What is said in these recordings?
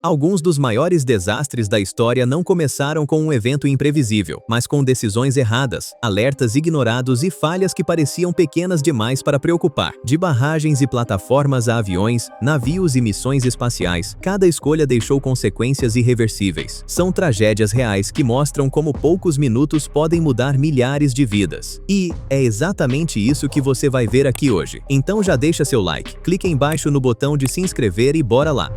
Alguns dos maiores desastres da história não começaram com um evento imprevisível, mas com decisões erradas, alertas ignorados e falhas que pareciam pequenas demais para preocupar. De barragens e plataformas a aviões, navios e missões espaciais, cada escolha deixou consequências irreversíveis. São tragédias reais que mostram como poucos minutos podem mudar milhares de vidas. E é exatamente isso que você vai ver aqui hoje. Então já deixa seu like, clique embaixo no botão de se inscrever e bora lá!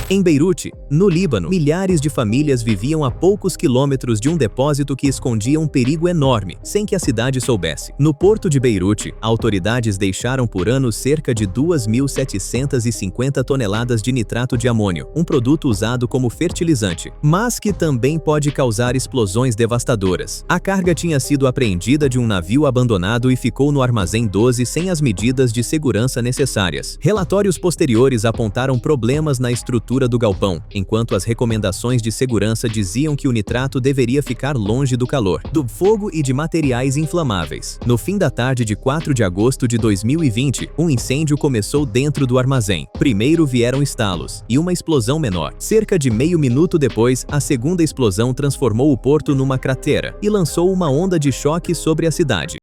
Em Beirute, no Líbano, milhares de famílias viviam a poucos quilômetros de um depósito que escondia um perigo enorme, sem que a cidade soubesse. No porto de Beirute, autoridades deixaram por ano cerca de 2.750 toneladas de nitrato de amônio, um produto usado como fertilizante, mas que também pode causar explosões devastadoras. A carga tinha sido apreendida de um navio abandonado e ficou no armazém 12 sem as medidas de segurança necessárias. Relatórios posteriores apontaram problemas na estrutura do galpão, enquanto as recomendações de segurança diziam que o nitrato deveria ficar longe do calor, do fogo e de materiais inflamáveis. No fim da tarde de 4 de agosto de 2020, um incêndio começou dentro do armazém. Primeiro vieram estalos e uma explosão menor. Cerca de meio minuto depois, a segunda explosão transformou o porto numa cratera e lançou uma onda de choque sobre a cidade.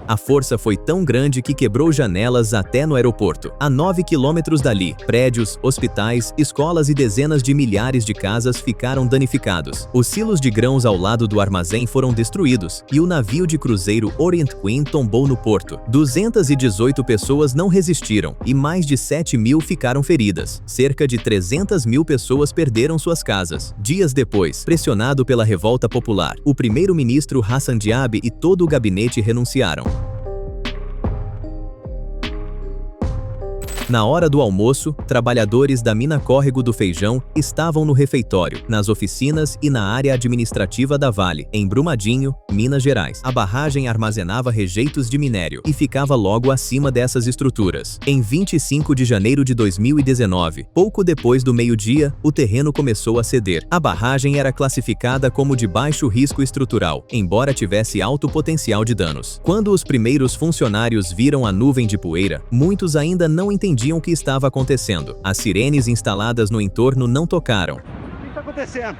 A força foi tão grande que quebrou janelas até no aeroporto. A 9 quilômetros dali, prédios, hospitais, escolas e dezenas de milhares de casas ficaram danificados. Os silos de grãos ao lado do armazém foram destruídos e o navio de cruzeiro Orient Queen tombou no porto. 218 pessoas não resistiram e mais de 7.000 ficaram feridas. Cerca de 300.000 pessoas perderam suas casas. Dias depois, pressionado pela revolta popular, o primeiro-ministro Hassan Diab e todo o gabinete renunciaram. Na hora do almoço, trabalhadores da mina Córrego do Feijão estavam no refeitório, nas oficinas e na área administrativa da Vale, em Brumadinho, Minas Gerais. A barragem armazenava rejeitos de minério e ficava logo acima dessas estruturas. Em 25 de janeiro de 2019, pouco depois do meio-dia, o terreno começou a ceder. A barragem era classificada como de baixo risco estrutural, embora tivesse alto potencial de danos. Quando os primeiros funcionários viram a nuvem de poeira, muitos ainda não entendiam o que estava acontecendo. As sirenes instaladas no entorno não tocaram. O que está acontecendo?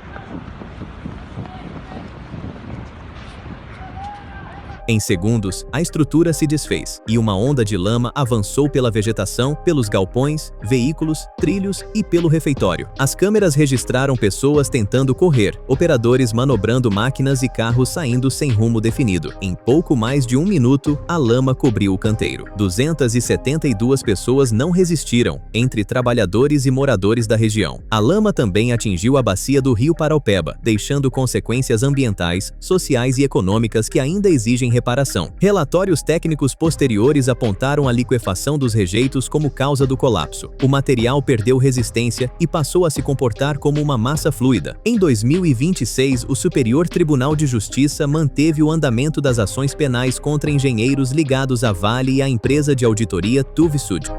Em segundos, a estrutura se desfez e uma onda de lama avançou pela vegetação, pelos galpões, veículos, trilhos e pelo refeitório. As câmeras registraram pessoas tentando correr, operadores manobrando máquinas e carros saindo sem rumo definido. Em pouco mais de um minuto, a lama cobriu o canteiro. 272 pessoas não resistiram, entre trabalhadores e moradores da região. A lama também atingiu a bacia do rio Paraupeba, deixando consequências ambientais, sociais e econômicas que ainda exigem reparação. Relatórios técnicos posteriores apontaram a liquefação dos rejeitos como causa do colapso. O material perdeu resistência e passou a se comportar como uma massa fluida. Em 2026, o Superior Tribunal de Justiça manteve o andamento das ações penais contra engenheiros ligados à Vale e à empresa de auditoria TÜV-SÜD.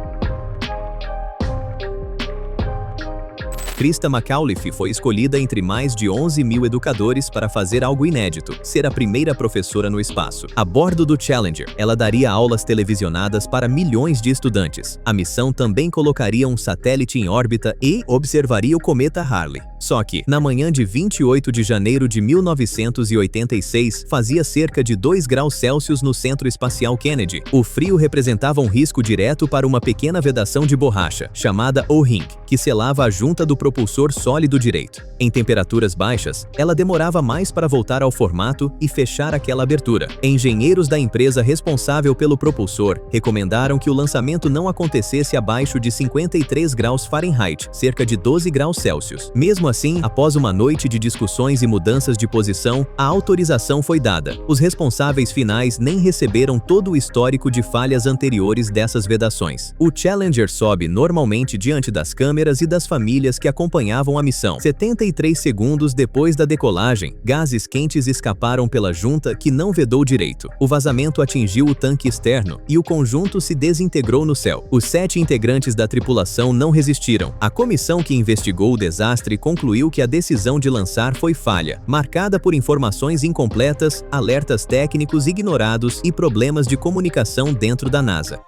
Christa McAuliffe foi escolhida entre mais de 11.000 educadores para fazer algo inédito, ser a primeira professora no espaço. A bordo do Challenger, ela daria aulas televisionadas para milhões de estudantes. A missão também colocaria um satélite em órbita e observaria o cometa Halley. Só que, na manhã de 28 de janeiro de 1986, fazia cerca de 2 graus Celsius no Centro Espacial Kennedy. O frio representava um risco direto para uma pequena vedação de borracha, chamada O-ring, que selava a junta do propulsor sólido direito. Em temperaturas baixas, ela demorava mais para voltar ao formato e fechar aquela abertura. Engenheiros da empresa responsável pelo propulsor recomendaram que o lançamento não acontecesse abaixo de 53 graus Fahrenheit, cerca de 12 graus Celsius. Mesmo assim, após uma noite de discussões e mudanças de posição, a autorização foi dada. Os responsáveis finais nem receberam todo o histórico de falhas anteriores dessas vedações. O Challenger sobe normalmente diante das câmeras e das famílias que acompanhavam a missão. 73 segundos depois da decolagem, gases quentes escaparam pela junta que não vedou direito. O vazamento atingiu o tanque externo e o conjunto se desintegrou no céu. Os 7 integrantes da tripulação não resistiram. A comissão que investigou o desastre concluiu concluiu que a decisão de lançar foi falha, marcada por informações incompletas, alertas técnicos ignorados e problemas de comunicação dentro da NASA.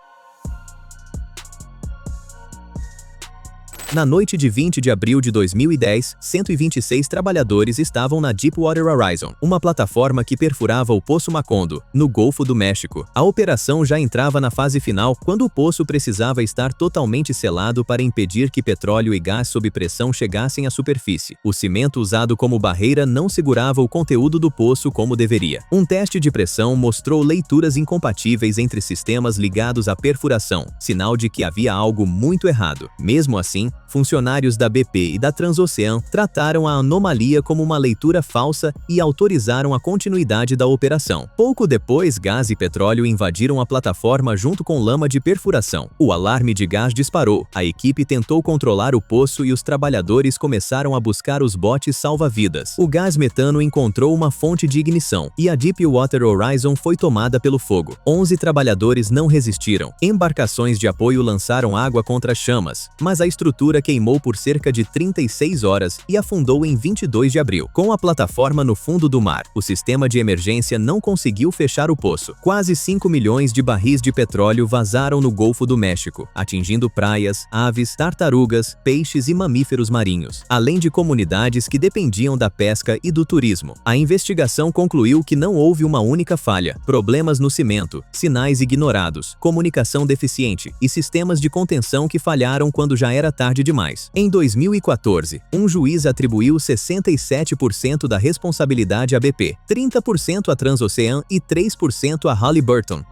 Na noite de 20 de abril de 2010, 126 trabalhadores estavam na Deepwater Horizon, uma plataforma que perfurava o Poço Macondo, no Golfo do México. A operação já entrava na fase final quando o poço precisava estar totalmente selado para impedir que petróleo e gás sob pressão chegassem à superfície. O cimento usado como barreira não segurava o conteúdo do poço como deveria. Um teste de pressão mostrou leituras incompatíveis entre sistemas ligados à perfuração, sinal de que havia algo muito errado. Mesmo assim, funcionários da BP e da Transocean trataram a anomalia como uma leitura falsa e autorizaram a continuidade da operação. Pouco depois, gás e petróleo invadiram a plataforma junto com lama de perfuração. O alarme de gás disparou, a equipe tentou controlar o poço e os trabalhadores começaram a buscar os botes salva-vidas. O gás metano encontrou uma fonte de ignição e a Deepwater Horizon foi tomada pelo fogo. 11 trabalhadores não resistiram. Embarcações de apoio lançaram água contra as chamas, mas a estrutura queimou por cerca de 36 horas e afundou em 22 de abril. Com a plataforma no fundo do mar, o sistema de emergência não conseguiu fechar o poço. Quase 5 milhões de barris de petróleo vazaram no Golfo do México, atingindo praias, aves, tartarugas, peixes e mamíferos marinhos, além de comunidades que dependiam da pesca e do turismo. A investigação concluiu que não houve uma única falha: problemas no cimento, sinais ignorados, comunicação deficiente e sistemas de contenção que falharam quando já era tarde demais. Em 2014, um juiz atribuiu 67% da responsabilidade à BP, 30% à Transocean e 3% à Halliburton.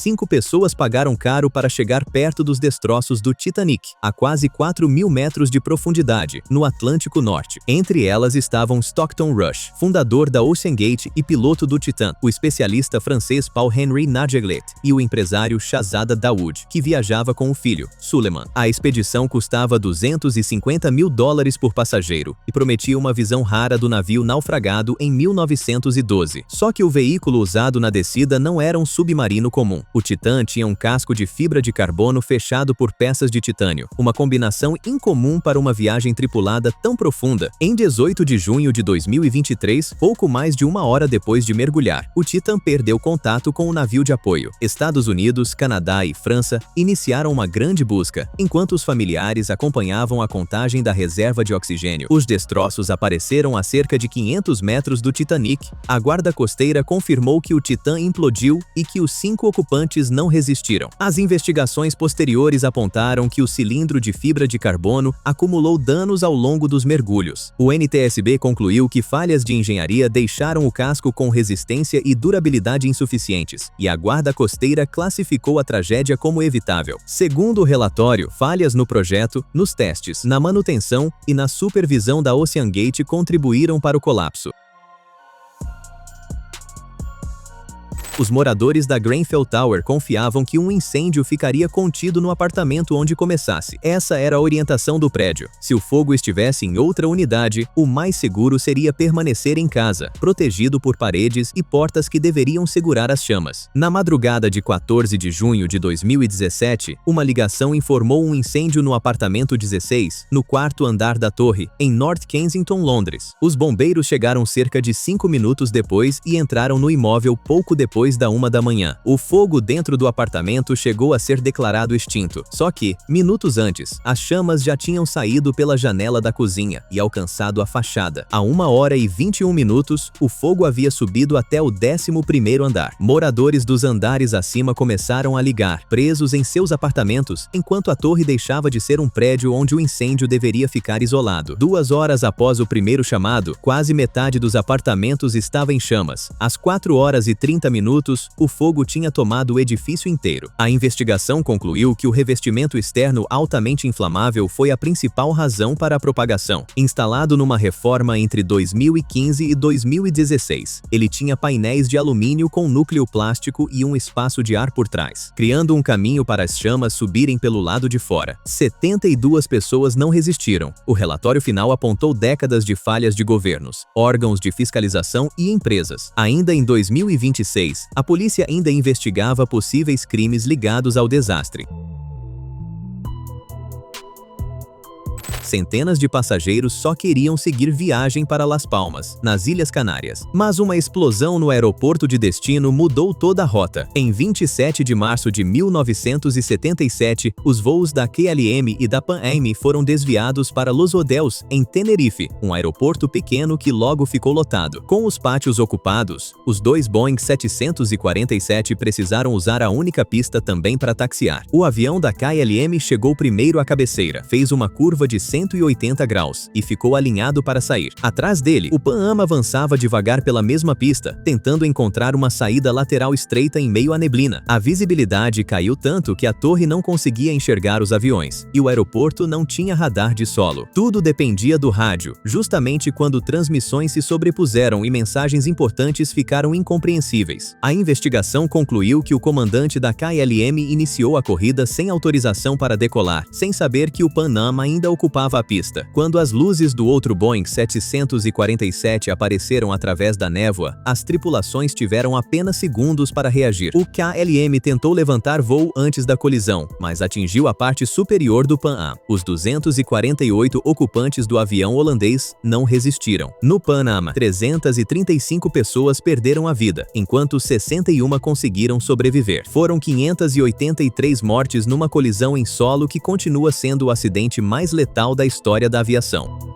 5 pessoas pagaram caro para chegar perto dos destroços do Titanic, a quase 4.000 metros de profundidade, no Atlântico Norte. Entre elas estavam Stockton Rush, fundador da OceanGate e piloto do Titan, o especialista francês Paul-Henri Nargeolet e o empresário Shahzada Daoud, que viajava com o filho, Suleiman. A expedição custava $250 mil por passageiro e prometia uma visão rara do navio naufragado em 1912. Só que o veículo usado na descida não era um submarino comum. O Titan tinha um casco de fibra de carbono fechado por peças de titânio, uma combinação incomum para uma viagem tripulada tão profunda. Em 18 de junho de 2023, pouco mais de uma hora depois de mergulhar, o Titan perdeu contato com o navio de apoio. Estados Unidos, Canadá e França iniciaram uma grande busca, enquanto os familiares acompanhavam a contagem da reserva de oxigênio. Os destroços apareceram a cerca de 500 metros do Titanic. A guarda costeira confirmou que o Titan implodiu e que os 5 ocupantes não resistiram. As investigações posteriores apontaram que o cilindro de fibra de carbono acumulou danos ao longo dos mergulhos. O NTSB concluiu que falhas de engenharia deixaram o casco com resistência e durabilidade insuficientes, e a guarda costeira classificou a tragédia como evitável. Segundo o relatório, falhas no projeto, nos testes, na manutenção e na supervisão da OceanGate contribuíram para o colapso. Os moradores da Grenfell Tower confiavam que um incêndio ficaria contido no apartamento onde começasse. Essa era a orientação do prédio. Se o fogo estivesse em outra unidade, o mais seguro seria permanecer em casa, protegido por paredes e portas que deveriam segurar as chamas. Na madrugada de 14 de junho de 2017, uma ligação informou um incêndio no apartamento 16, no quarto andar da torre, em North Kensington, Londres. Os bombeiros chegaram cerca de 5 minutos depois e entraram no imóvel pouco depois da 1 da manhã. O fogo dentro do apartamento chegou a ser declarado extinto. Só que, minutos antes, as chamas já tinham saído pela janela da cozinha e alcançado a fachada. A 1h21, o fogo havia subido até o 11º andar. Moradores dos andares acima começaram a ligar, presos em seus apartamentos, enquanto a torre deixava de ser um prédio onde o incêndio deveria ficar isolado. 2 horas após o primeiro chamado, quase metade dos apartamentos estava em chamas. Às 4h30, o fogo tinha tomado o edifício inteiro. A investigação concluiu que o revestimento externo altamente inflamável foi a principal razão para a propagação. Instalado numa reforma entre 2015 e 2016, ele tinha painéis de alumínio com núcleo plástico e um espaço de ar por trás, criando um caminho para as chamas subirem pelo lado de fora. 72 pessoas não resistiram. O relatório final apontou décadas de falhas de governos, órgãos de fiscalização e empresas. Ainda em 2026, a polícia ainda investigava possíveis crimes ligados ao desastre. Centenas de passageiros só queriam seguir viagem para Las Palmas, nas Ilhas Canárias. Mas uma explosão no aeroporto de destino mudou toda a rota. Em 27 de março de 1977, os voos da KLM e da Pan Am foram desviados para Los Rodeos, em Tenerife, um aeroporto pequeno que logo ficou lotado. Com os pátios ocupados, os dois Boeing 747 precisaram usar a única pista também para taxiar. O avião da KLM chegou primeiro à cabeceira, fez uma curva de 180 graus e ficou alinhado para sair. Atrás dele, o Pan Am avançava devagar pela mesma pista, tentando encontrar uma saída lateral estreita em meio à neblina. A visibilidade caiu tanto que a torre não conseguia enxergar os aviões, e o aeroporto não tinha radar de solo. Tudo dependia do rádio, justamente quando transmissões se sobrepuseram e mensagens importantes ficaram incompreensíveis. A investigação concluiu que o comandante da KLM iniciou a corrida sem autorização para decolar, sem saber que o Pan Am ainda ocupava a pista. Quando as luzes do outro Boeing 747 apareceram através da névoa, as tripulações tiveram apenas segundos para reagir. O KLM tentou levantar voo antes da colisão, mas atingiu a parte superior do Pan Am. Os 248 ocupantes do avião holandês não resistiram. No Pan Am, 335 pessoas perderam a vida, enquanto 61 conseguiram sobreviver. Foram 583 mortes numa colisão em solo que continua sendo o acidente mais letal da história da aviação.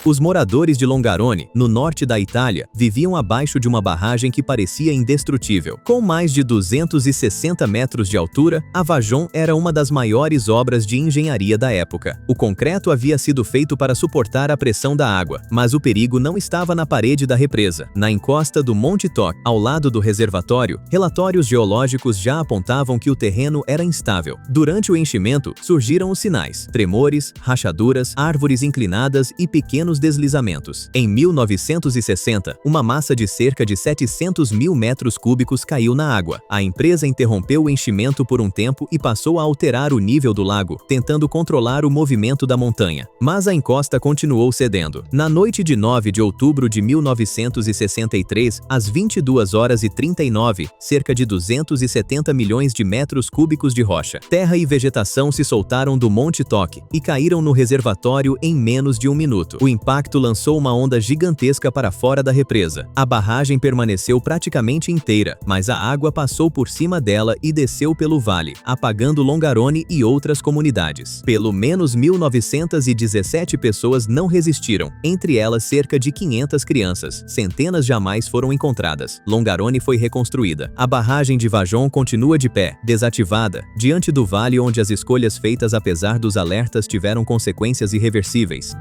Os moradores de Longarone, no norte da Itália, viviam abaixo de uma barragem que parecia indestrutível. Com mais de 260 metros de altura, a Vajon era uma das maiores obras de engenharia da época. O concreto havia sido feito para suportar a pressão da água, mas o perigo não estava na parede da represa. Na encosta do Monte Toc, ao lado do reservatório, relatórios geológicos já apontavam que o terreno era instável. Durante o enchimento, surgiram os sinais: tremores, rachaduras, árvores inclinadas e pequenos deslizamentos. Em 1960, uma massa de cerca de 700 mil metros cúbicos caiu na água. A empresa interrompeu o enchimento por um tempo e passou a alterar o nível do lago, tentando controlar o movimento da montanha. Mas a encosta continuou cedendo. Na noite de 9 de outubro de 1963, às 22h39, cerca de 270 milhões de metros cúbicos de rocha, terra e vegetação se soltaram do Monte Toc e caíram no reservatório em menos de um minuto. O impacto lançou uma onda gigantesca para fora da represa. A barragem permaneceu praticamente inteira, mas a água passou por cima dela e desceu pelo vale, apagando Longarone e outras comunidades. Pelo menos 1.917 pessoas não resistiram, entre elas cerca de 500 crianças. Centenas jamais foram encontradas. Longarone foi reconstruída. A barragem de Vajon continua de pé, desativada, diante do vale onde as escolhas feitas apesar dos alertas tiveram consequências irreversíveis.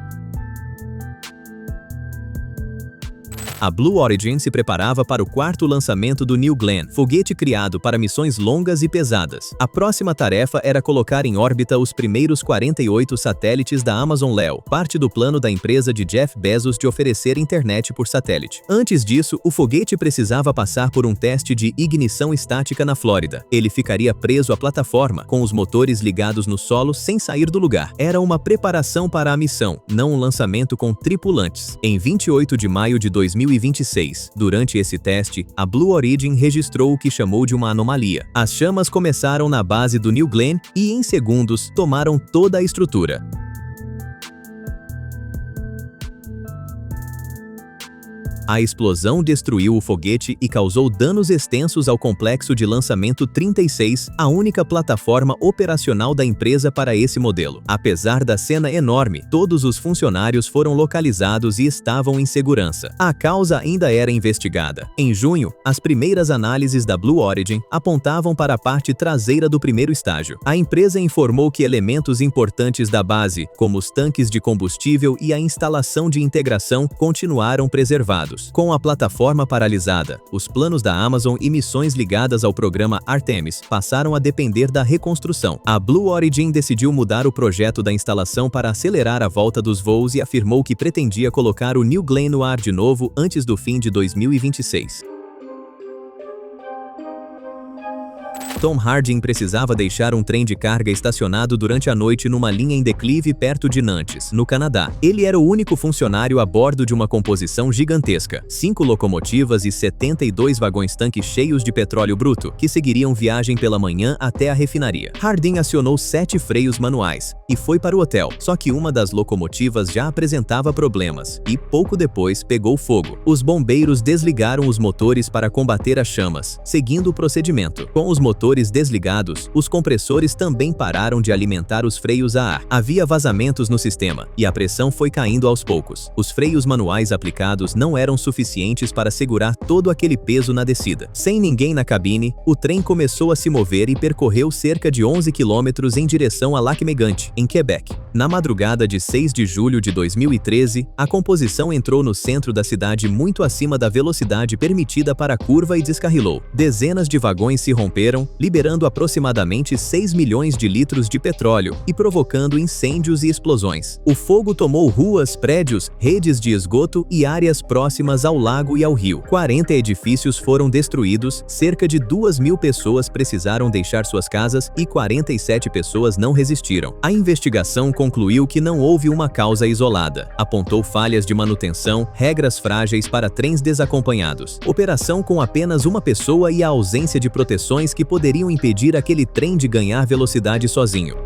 A Blue Origin se preparava para o quarto lançamento do New Glenn, foguete criado para missões longas e pesadas. A próxima tarefa era colocar em órbita os primeiros 48 satélites da Amazon Leo, parte do plano da empresa de Jeff Bezos de oferecer internet por satélite. Antes disso, o foguete precisava passar por um teste de ignição estática na Flórida. Ele ficaria preso à plataforma, com os motores ligados no solo sem sair do lugar. Era uma preparação para a missão, não um lançamento com tripulantes. Em 28 de maio de 2026, durante esse teste, a Blue Origin registrou o que chamou de uma anomalia. As chamas começaram na base do New Glenn e, em segundos, tomaram toda a estrutura. A explosão destruiu o foguete e causou danos extensos ao complexo de lançamento 36, a única plataforma operacional da empresa para esse modelo. Apesar da cena enorme, todos os funcionários foram localizados e estavam em segurança. A causa ainda era investigada. Em junho, as primeiras análises da Blue Origin apontavam para a parte traseira do primeiro estágio. A empresa informou que elementos importantes da base, como os tanques de combustível e a instalação de integração, continuaram preservados. Com a plataforma paralisada, os planos da Amazon e missões ligadas ao programa Artemis passaram a depender da reconstrução. A Blue Origin decidiu mudar o projeto da instalação para acelerar a volta dos voos e afirmou que pretendia colocar o New Glenn no ar de novo antes do fim de 2026. Tom Harding precisava deixar um trem de carga estacionado durante a noite numa linha em declive perto de Nantes, no Canadá. Ele era o único funcionário a bordo de uma composição gigantesca, 5 locomotivas e 72 vagões-tanque cheios de petróleo bruto, que seguiriam viagem pela manhã até a refinaria. Harding acionou 7 freios manuais e foi para o hotel, só que uma das locomotivas já apresentava problemas e, pouco depois, pegou fogo. Os bombeiros desligaram os motores para combater as chamas, seguindo o procedimento. Com os motores desligados, os compressores também pararam de alimentar os freios a ar. Havia vazamentos no sistema e a pressão foi caindo aos poucos. Os freios manuais aplicados não eram suficientes para segurar todo aquele peso na descida. Sem ninguém na cabine, o trem começou a se mover e percorreu cerca de 11 quilômetros em direção a Lac-Mégantic, em Quebec. Na madrugada de 6 de julho de 2013, a composição entrou no centro da cidade muito acima da velocidade permitida para a curva e descarrilou. Dezenas de vagões se romperam, liberando aproximadamente 6 milhões de litros de petróleo e provocando incêndios e explosões. O fogo tomou ruas, prédios, redes de esgoto e áreas próximas ao lago e ao rio. 40 edifícios foram destruídos, cerca de 2.000 pessoas precisaram deixar suas casas e 47 pessoas não resistiram. A investigação concluiu que não houve uma causa isolada. Apontou falhas de manutenção, regras frágeis para trens desacompanhados, operação com apenas uma pessoa e a ausência de proteções que poderiam impedir aquele trem de ganhar velocidade sozinho.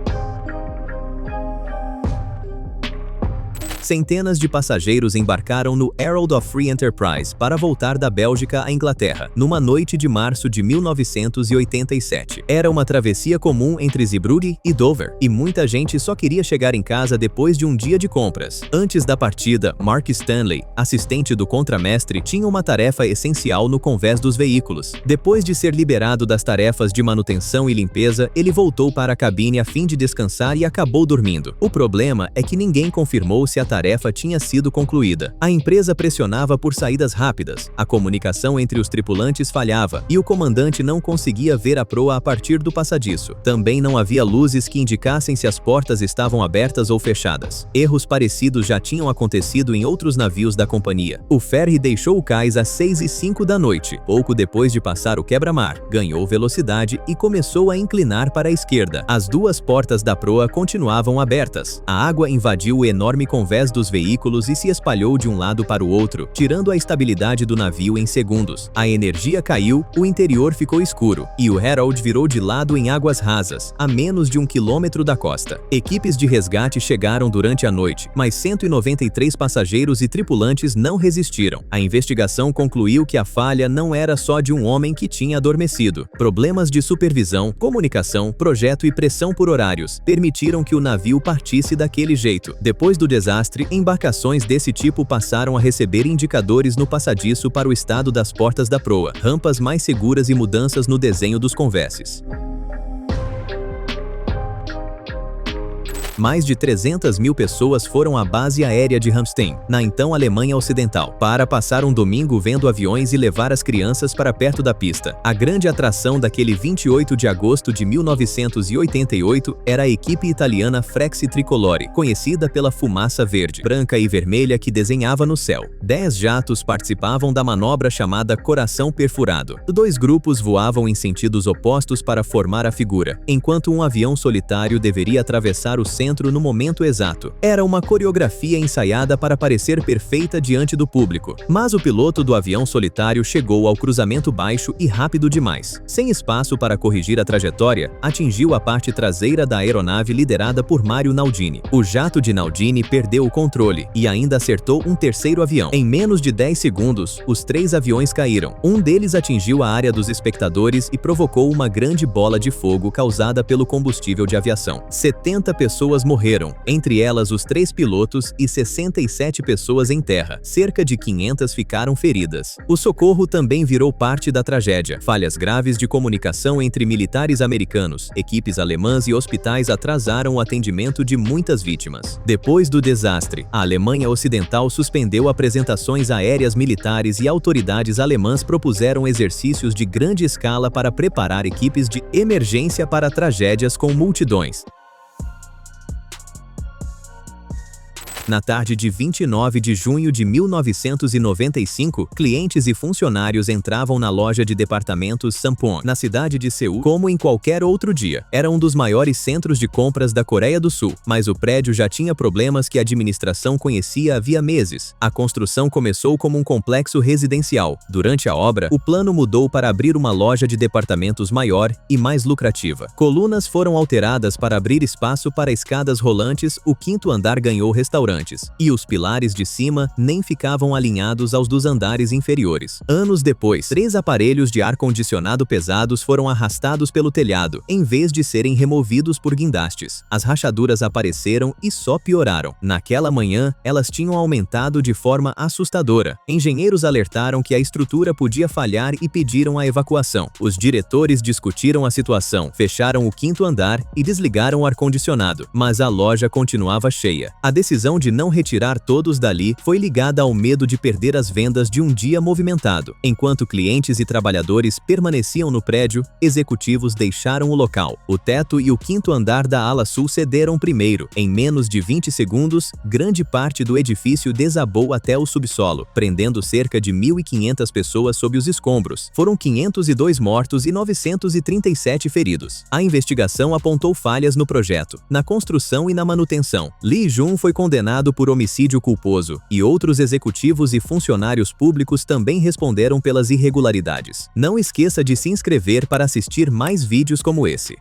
Centenas de passageiros embarcaram no Herald of Free Enterprise para voltar da Bélgica à Inglaterra, numa noite de março de 1987. Era uma travessia comum entre Zeebrugge e Dover, e muita gente só queria chegar em casa depois de um dia de compras. Antes da partida, Mark Stanley, assistente do contramestre, tinha uma tarefa essencial no convés dos veículos. Depois de ser liberado das tarefas de manutenção e limpeza, ele voltou para a cabine a fim de descansar e acabou dormindo. O problema é que ninguém confirmou se a tarefa tinha sido concluída. A empresa pressionava por saídas rápidas, a comunicação entre os tripulantes falhava e o comandante não conseguia ver a proa a partir do passadiço. Também não havia luzes que indicassem se as portas estavam abertas ou fechadas. Erros parecidos já tinham acontecido em outros navios da companhia. O ferry deixou o cais às 6h05 da noite, pouco depois de passar o quebra-mar, ganhou velocidade e começou a inclinar para a esquerda. As duas portas da proa continuavam abertas. A água invadiu o enorme convés dos veículos e se espalhou de um lado para o outro, tirando a estabilidade do navio em segundos. A energia caiu, o interior ficou escuro, e o Herald virou de lado em águas rasas, a menos de 1 quilômetro da costa. Equipes de resgate chegaram durante a noite, mas 193 passageiros e tripulantes não resistiram. A investigação concluiu que a falha não era só de um homem que tinha adormecido. Problemas de supervisão, comunicação, projeto e pressão por horários permitiram que o navio partisse daquele jeito. Depois do desastre, embarcações desse tipo passaram a receber indicadores no passadiço para o estado das portas da proa, rampas mais seguras e mudanças no desenho dos convesses. Mais de 300.000 pessoas foram à base aérea de Ramstein, na então Alemanha Ocidental, para passar um domingo vendo aviões e levar as crianças para perto da pista. A grande atração daquele 28 de agosto de 1988 era a equipe italiana Frexi Tricolore, conhecida pela fumaça verde, branca e vermelha que desenhava no céu. 10 jatos participavam da manobra chamada Coração Perfurado. 2 grupos voavam em sentidos opostos para formar a figura, enquanto um avião solitário deveria atravessar o centro no momento exato. Era uma coreografia ensaiada para parecer perfeita diante do público, mas o piloto do avião solitário chegou ao cruzamento baixo e rápido demais. Sem espaço para corrigir a trajetória, atingiu a parte traseira da aeronave liderada por Mario Naldini. O jato de Naldini perdeu o controle e ainda acertou um terceiro avião. Em menos de 10 segundos, os 3 aviões caíram. Um deles atingiu a área dos espectadores e provocou uma grande bola de fogo causada pelo combustível de aviação. 70 pessoas morreram, entre elas os 3 pilotos e 67 pessoas em terra. Cerca de 500 ficaram feridas. O socorro também virou parte da tragédia. Falhas graves de comunicação entre militares americanos, equipes alemãs e hospitais atrasaram o atendimento de muitas vítimas. Depois do desastre, a Alemanha Ocidental suspendeu apresentações aéreas militares e autoridades alemãs propuseram exercícios de grande escala para preparar equipes de emergência para tragédias com multidões. Na tarde de 29 de junho de 1995, clientes e funcionários entravam na loja de departamentos Sampoong, na cidade de Seul, como em qualquer outro dia. Era um dos maiores centros de compras da Coreia do Sul, mas o prédio já tinha problemas que a administração conhecia havia meses. A construção começou como um complexo residencial. Durante a obra, o plano mudou para abrir uma loja de departamentos maior e mais lucrativa. Colunas foram alteradas para abrir espaço para escadas rolantes, o quinto andar ganhou restaurantes, e os pilares de cima nem ficavam alinhados aos dos andares inferiores. Anos depois, 3 aparelhos de ar-condicionado pesados foram arrastados pelo telhado, em vez de serem removidos por guindastes. As rachaduras apareceram e só pioraram. Naquela manhã, elas tinham aumentado de forma assustadora. Engenheiros alertaram que a estrutura podia falhar e pediram a evacuação. Os diretores discutiram a situação, fecharam o quinto andar e desligaram o ar-condicionado, mas a loja continuava cheia. A decisão de não retirar todos dali foi ligada ao medo de perder as vendas de um dia movimentado. Enquanto clientes e trabalhadores permaneciam no prédio, executivos deixaram o local. O teto e o quinto andar da ala sul cederam primeiro. Em menos de 20 segundos, grande parte do edifício desabou até o subsolo, prendendo cerca de 1.500 pessoas sob os escombros. Foram 502 mortos e 937 feridos. A investigação apontou falhas no projeto, na construção e na manutenção. Lee Jun foi condenado por homicídio culposo, e outros executivos e funcionários públicos também responderam pelas irregularidades. Não esqueça de se inscrever para assistir mais vídeos como esse.